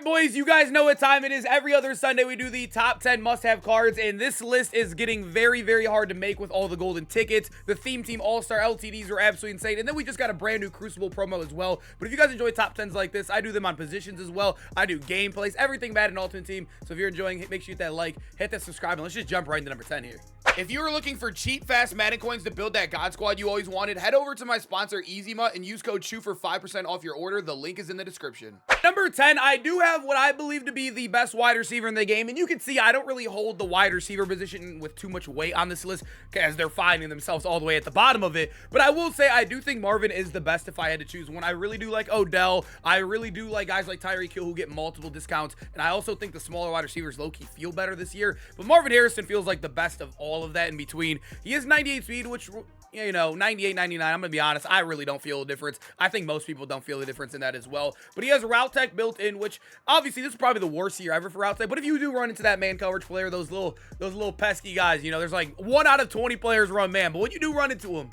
right, boys, you guys know what time it is. Every other Sunday, we do the top 10 must-have cards, and this list is getting very, very hard to make with all the golden tickets. The Theme Team All-Star LTDs are absolutely insane, and then we just got a brand new Crucible promo as well. But if you guys enjoy top 10s like this, I do them on positions as well. I do gameplays, everything Madden Ultimate Team. So if you're enjoying it, make sure you hit that like, hit that subscribe, and let's just jump right into number 10 here. If you are looking for cheap, fast Madden coins to build that God Squad you always wanted, head over to my sponsor, EasyMut, and use code CHEW for 5% off your order. The link is in the description. Number 10, I do have what I believe to be the best wide receiver in the game, and you can see I don't really hold the wide receiver position with too much weight on this list as they're finding themselves all the way at the bottom of it. But I will say I do think Marvin is the best if I had to choose one. I really do like Odell. I really do like guys like Tyreek Hill who get multiple discounts, and I also think the smaller wide receivers low-key feel better this year. But Marvin Harrison feels like the best of all of that in between. He has 98 speed, which, you know, 98, 99, I'm going to be honest, I really don't feel a difference. I think most people don't feel a difference in that as well. But he has route tech built in, which, obviously, this is probably the worst year ever for route tech. But if you do run into that man coverage player, those little pesky guys, you know, there's like 1 out of 20 players run man. But when you do run into them,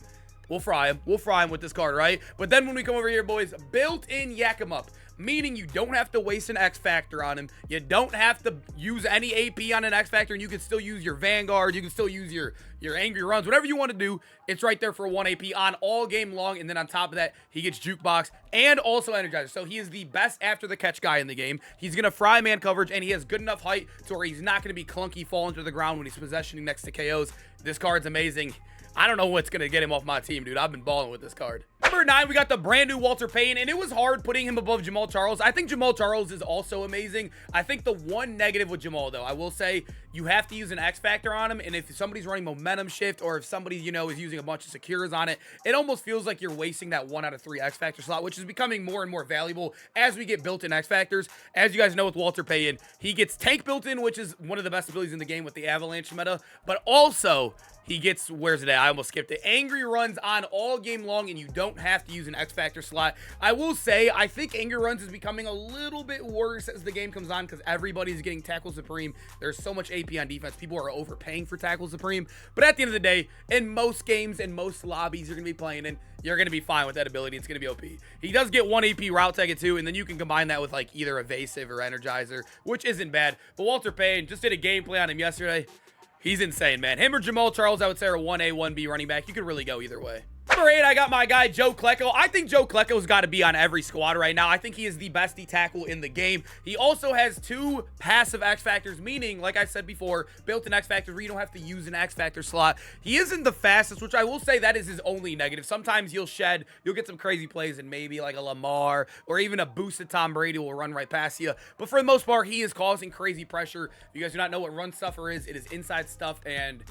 we'll fry him. We'll fry him with this card, right? But then when we come over here, boys, built-in yak him up. Meaning you don't have to waste an X Factor on him. You don't have to use any AP on an X Factor, and you can still use your Vanguard. You can still use your angry runs. Whatever you want to do, it's right there for 1 AP on all game long. And then on top of that, he gets Jukebox and also Energizer. So he is the best after the catch guy in the game. He's going to fry man coverage, and he has good enough height to where he's not going to be clunky falling to the ground when he's possessioning next to KOs. This card's amazing. I don't know what's going to get him off my team, dude. I've been balling with this card. Number 9, we got the brand new Walter Payton, and it was hard putting him above Jamal Charles. I think Jamal Charles is also amazing. I think the one negative with Jamal, though, I will say you have to use an X Factor on him, and if somebody's running momentum shift or if somebody, you know, is using a bunch of secures on it, it almost feels like you're wasting that 1 out of 3 X Factor slot, which is becoming more and more valuable as we get built-in X Factors. As you guys know with Walter Payton, he gets tank built-in, which is one of the best abilities in the game with the Avalanche meta, but also he gets, where's it at? I almost skipped it. Angry runs on all game long, and you don't have to use an X Factor slot. I will say, I think Angry runs is becoming a little bit worse as the game comes on because everybody's getting Tackle Supreme. There's so much AP on defense. People are overpaying for Tackle Supreme. But at the end of the day, in most games and most lobbies you're going to be playing in, you're going to be fine with that ability. It's going to be OP. He does get 1 AP route tech too, and then you can combine that with like either Evasive or Energizer, which isn't bad. But Walter Payton, just did a gameplay on him yesterday. He's insane, man. Him or Jamal Charles, I would say, are 1A, 1B running back. You could really go either way. Number 8, I got my guy, Joe Klecko. I think Joe Klecko's got to be on every squad right now. I think he is the best D-tackle in the game. He also has 2 passive X Factors, meaning, like I said before, built-in X Factors where you don't have to use an X Factor slot. He isn't the fastest, which I will say that is his only negative. Sometimes you'll get some crazy plays, and maybe like a Lamar or even a boosted Tom Brady will run right past you. But for the most part, he is causing crazy pressure. If you guys do not know what run stuffer is, it is inside stuff and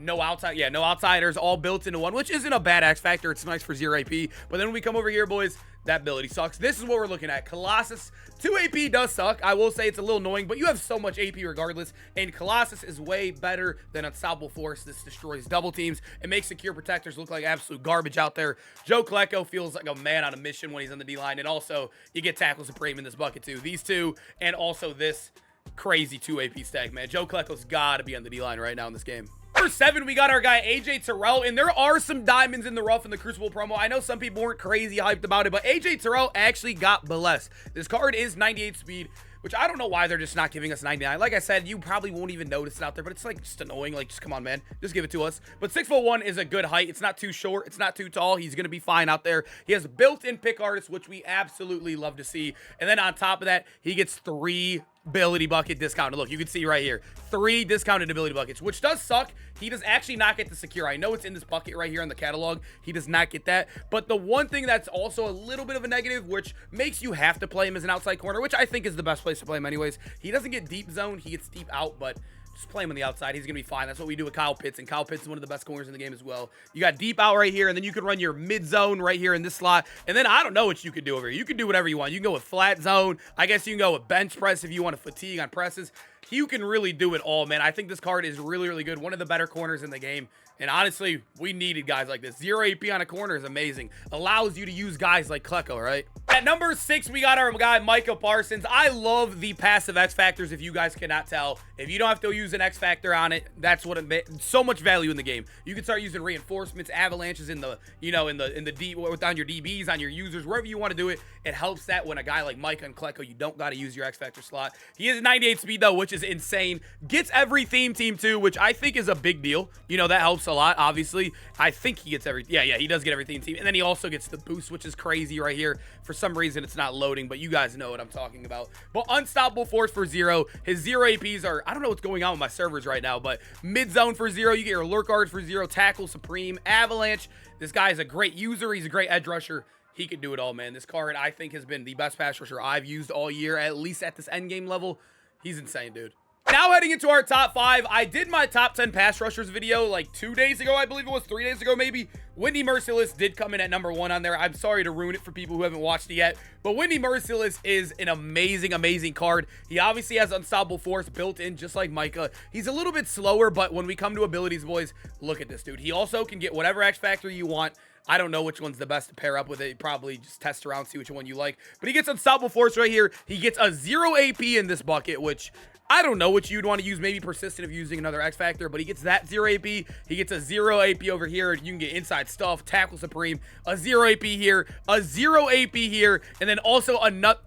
no outside. Yeah, no outsiders, all built into one, which isn't a bad X Factor. It's nice for 0 AP. But then when we come over here, boys, that ability sucks. This is what we're looking at. Colossus, 2 AP does suck. I will say it's a little annoying, but you have so much AP regardless. And Colossus is way better than Unstoppable Force. This destroys double teams. It makes secure protectors look like absolute garbage out there. Joe Klecko feels like a man on a mission when he's on the D-line. And also, you get Tackle Supreme in this bucket too. These 2, and also this crazy 2 AP stack, man. Joe Klecko's got to be on the D-line right now in this game. Number 7, we got our guy AJ Terrell, and there are some diamonds in the rough in the Crucible promo. I know some people weren't crazy hyped about it, but AJ Terrell actually got blessed. This card is 98 speed, which I don't know why they're just not giving us 99. Like I said, you probably won't even notice it out there, but it's like just annoying. Like, just come on, man. Just give it to us. But 6'1" is a good height. It's not too short. It's not too tall. He's going to be fine out there. He has built-in pick artists, which we absolutely love to see. And then on top of that, he gets 3 ability bucket discounted. Look, you can see right here, 3 discounted ability buckets, which does suck. He does actually not get the secure. I know it's in this bucket right here on the catalog. He does not get that. But the one thing that's also a little bit of a negative, which makes you have to play him as an outside corner, which I think is the best place to play him anyways. He doesn't get deep zone. He gets deep out, but just play him on the outside. He's going to be fine. That's what we do with Kyle Pitts, and Kyle Pitts is one of the best corners in the game as well. You got deep out right here, and then you can run your mid zone right here in this slot. And then I don't know what you could do over here. You can do whatever you want. You can go with flat zone. I guess you can go with bench press if you want to fatigue on presses. You can really do it all, man. I think this card is really, really good. One of the better corners in the game. And honestly, we needed guys like this. 0 AP on a corner is amazing. Allows you to use guys like Klecko, right? At number 6, we got our guy, Micah Parsons. I love the passive X Factors, if you guys cannot tell. If you don't have to use an X Factor on it, that's what so much value in the game. You can start using reinforcements, avalanches in the, you know, in the D, on your DBs, on your users, wherever you want to do it. It helps that when a guy like Micah and Klecko, you don't got to use your X Factor slot. He is 98 speed, though, which is insane. Gets every theme team, too, which I think is a big deal. You know, that helps a lot, obviously. I think he gets every, yeah, he does get every theme team. And then he also gets the boost, which is crazy right here. For some reason, it's not loading, but you guys know what I'm talking about. But unstoppable force for 0. His 0 APs are, I don't know what's going on with my servers right now, but mid zone for 0. You get your lurk guard for 0, tackle supreme, avalanche. This guy is a great user. He's a great edge rusher. He can do it all, man. This card, I think, has been the best pass rusher I've used all year, at least at this end game level. He's insane, dude. Now heading into our top 5, I did my top 10 pass rushers video like 2 days ago, I believe it was, 3 days ago maybe. Wendy Merciless did come in at number 1 on there. I'm sorry to ruin it for people who haven't watched it yet, but Wendy Merciless is an amazing, amazing card. He obviously has unstoppable force built in, just like Micah. He's a little bit slower, but when we come to abilities, boys, look at this dude. He also can get whatever X Factor you want. I don't know which one's the best to pair up with it. Probably just test around, see which one you like. But he gets unstoppable force right here. He gets a 0 AP in this bucket, which I don't know what you'd want to use. Maybe persistent if using another X Factor, but he gets that 0 AP. He gets a 0 AP over here. You can get inside stuff, tackle supreme, a 0 AP here, a 0 AP here, and then also a nut.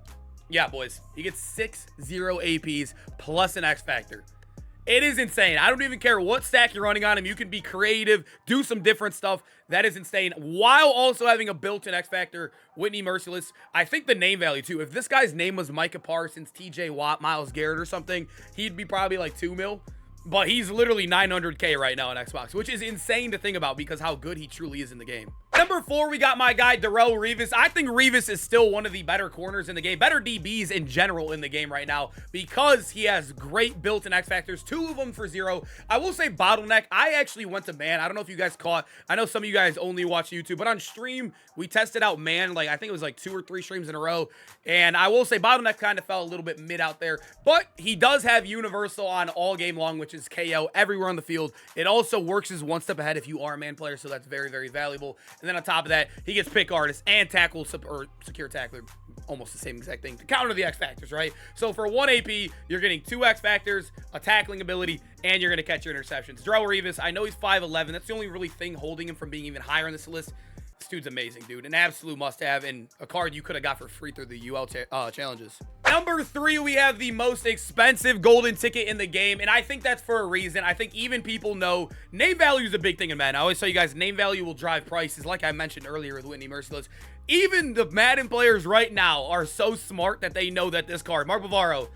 Yeah, boys, he gets 6 0 APs plus an X Factor. It is insane. I don't even care what stack you're running on him. You can be creative, do some different stuff. That is insane. While also having a built-in X Factor, Whitney Merciless. I think the name value, too. If this guy's name was Micah Parsons, TJ Watt, Myles Garrett or something, he'd be probably like 2 mil. But he's literally 900K right now on Xbox, which is insane to think about because how good he truly is in the game. Number 4, we got my guy, Darrell Revis. I think Revis is still one of the better corners in the game, better DBs in general in the game right now because he has great built-in X Factors, 2 of them for 0. I will say bottleneck. I actually went to man. I don't know if you guys caught. I know some of you guys only watch YouTube, but on stream, we tested out man. Like, I think it was like 2 or 3 streams in a row. And I will say bottleneck kind of fell a little bit mid out there, but he does have universal on all game long, which is KO everywhere on the field. It also works as 1 step ahead if you are a man player, so that's very, very valuable. And then on top of that, he gets pick artist and tackle or secure tackler, almost the same exact thing to counter the X Factors, right? So for 1 AP, you're getting 2 X Factors, a tackling ability, and you're going to catch your interceptions. Darrell Revis, I know he's 5'11". That's the only really thing holding him from being even higher on this list. This dude's amazing, dude. An absolute must-have and a card you could have got for free through the UL challenges. Number 3, we have the most expensive golden ticket in the game, and I think that's for a reason. I think even people know name value is a big thing in Madden. I always tell you guys, name value will drive prices, like I mentioned earlier with Whitney Merciless. Even the Madden players right now are so smart that they know that this card, Mark Bavaro,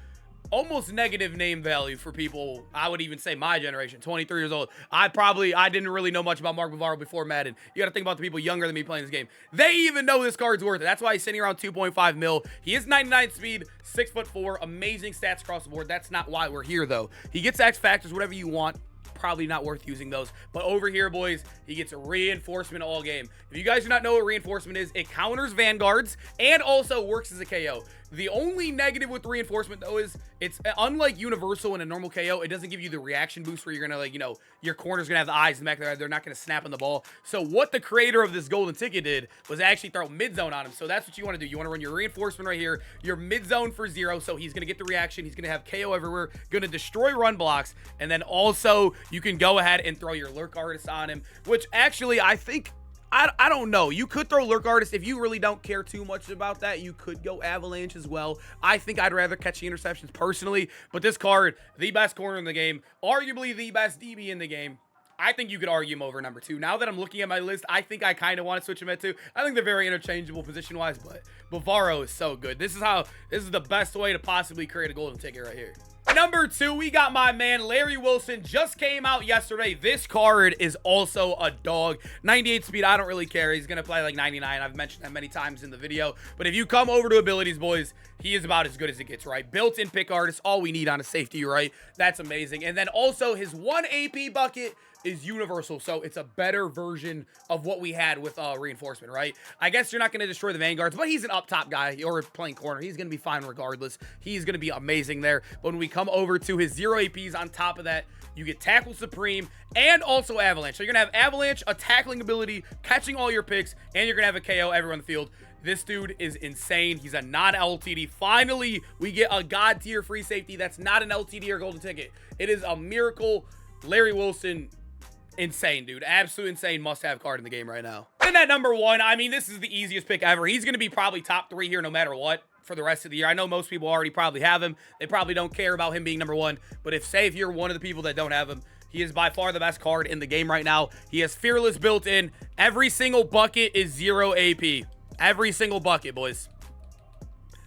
almost negative name value for people, I would even say my generation, 23 years old. I didn't really know much about Mark Bavaro before Madden. You got to think about the people younger than me playing this game. They even know this card's worth it. That's why he's sitting around 2.5 mil. He is 99 speed, 6'4", amazing stats across the board. That's not why we're here, though. He gets X Factors, whatever you want. Probably not worth using those. But over here, boys, he gets a reinforcement all game. If you guys do not know what reinforcement is, it counters vanguards and also works as a KO. The only negative with reinforcement, though, is it's unlike universal in a normal KO. It doesn't give you the reaction boost where you're gonna, like, you know, your corner's gonna have the eyes in the back of their head. They're not gonna snap on the ball. So what the creator of this golden ticket did was actually throw mid zone on him. So that's what you want to do. You want to run your reinforcement right here, your mid zone for 0. So he's gonna get the reaction. He's gonna have KO everywhere, gonna destroy run blocks, and then also you can go ahead and throw your lurk artist on him, which actually I think. I don't know. You could throw lurk artist if you really don't care too much about that. You could go avalanche as well. I think I'd rather catch the interceptions personally, but this card, the best corner in the game, arguably the best DB in the game. I think you could argue him over number 2. Now that I'm looking at my list, I think I kind of want to switch him at 2. I think they're very interchangeable position-wise, but Bavaro is so good. This is the best way to possibly create a golden ticket right here. Number 2, we got my man Larry Wilson. Just came out yesterday. This card is also a dog. 98 speed, I don't really care. He's going to play like 99. I've mentioned that many times in the video. But if you come over to abilities, boys, he is about as good as it gets, right? Built-in pick artist, all we need on a safety, right? That's amazing. And then also his 1 AP bucket is universal, so it's a better version of what we had with reinforcement, right? I guess you're not going to destroy the vanguards, but he's an up top guy or playing corner. He's going to be fine regardless. He's going to be amazing there. But when we come over to his 0 APs on top of that, you get tackle supreme and also avalanche. So you're going to have avalanche, a tackling ability, catching all your picks, and you're going to have a KO everywhere on the field. This dude is insane. He's a non-LTD. Finally, we get a god tier free safety that's not an LTD or golden ticket. It is a miracle. Larry Wilson, insane, dude. Absolute insane must-have card in the game right now. And at number 1, I mean, this is the easiest pick ever. He's going to be probably top 3 here no matter what for the rest of the year. I know most people already probably have him. They probably don't care about him being number 1. But if you're one of the people that don't have him, he is by far the best card in the game right now. He has Fearless built in. Every single bucket is 0 AP. Every single bucket, boys.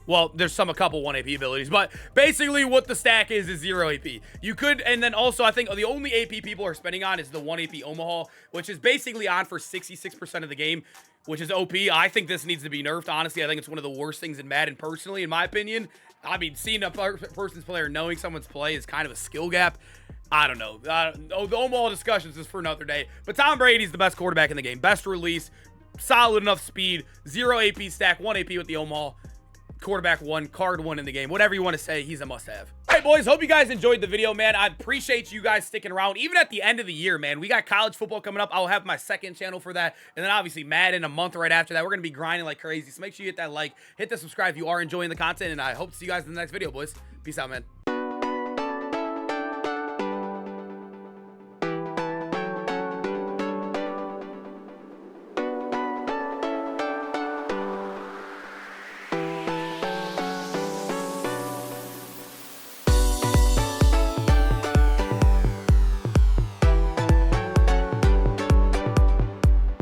Well, there's a couple 1 AP abilities, but basically what the stack is 0 AP. You could, and then also I think the only AP people are spending on is the 1 AP Omaha, which is basically on for 66% of the game, which is OP. I think this needs to be nerfed, honestly. I think it's one of the worst things in Madden, personally, in my opinion. I mean, seeing a person's player knowing someone's play is kind of a skill gap. I don't know. The Omaha discussions is for another day. But Tom Brady's the best quarterback in the game. Best release, solid enough speed, 0 AP stack, 1 AP with the Omaha. Quarterback 1, card 1 in the game. Whatever you want to say, he's a must-have. All right, boys, hope you guys enjoyed the video, man. I appreciate you guys sticking around. Even at the end of the year, man, we got college football coming up. I'll have my second channel for that. And then, obviously, Madden a month right after that. We're going to be grinding like crazy. So make sure you hit that like, hit the subscribe if you are enjoying the content. And I hope to see you guys in the next video, boys. Peace out, man.